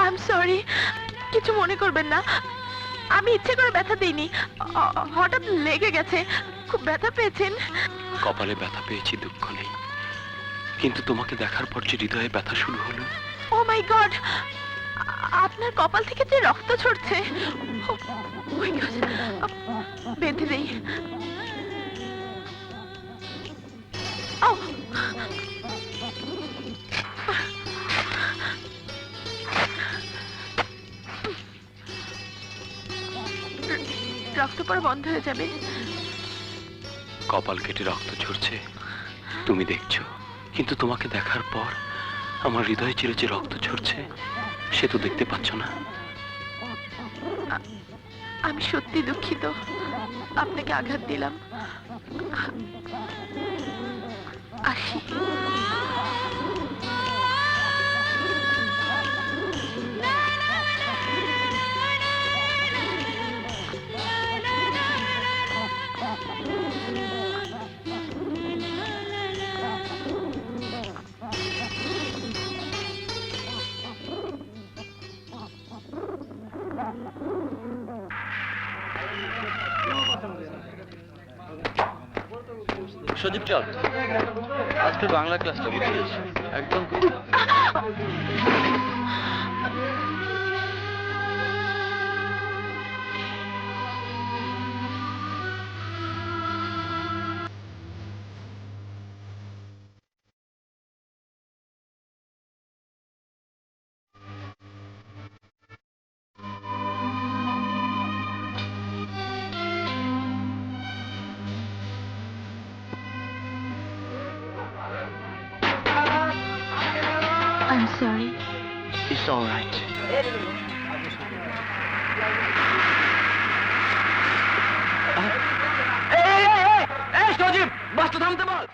I am sorry, কিছু মনে করবেন না, আমি ইচ্ছে করে ব্যথা দিইনি, হঠাৎ লেগে গেছে। খুব ব্যথা পেয়েছেন? কপালে ব্যথা পেয়েছি, দুঃখ নেই, কিন্তু তোমাকে দেখার পর যে হৃদয়ে ব্যথা শুরু হলো। ও মাই গড, আপনার কপাল থেকে যে রক্ত ঝরছে। Oh my God, বেঁধে দেই। Oh! রক্ত পড়া বন্ধ হয়ে যাবে। কপাল কেটে রক্ত ঝরছে তুমি দেখছো, কিন্তু তোমাকে দেখার পর আমার হৃদয় চিরে যে রক্ত ঝরছে সে তো দেখতে পাচ্ছ না। আমি সত্যি দুঃখিত, আপনাকে আঘাত দিলাম। আসি। সজীব চল, আজকে বাংলা ক্লাসটা বুঝিস একদম। I'm sorry. It's all right. সজীব, বাসটা থামতে বল।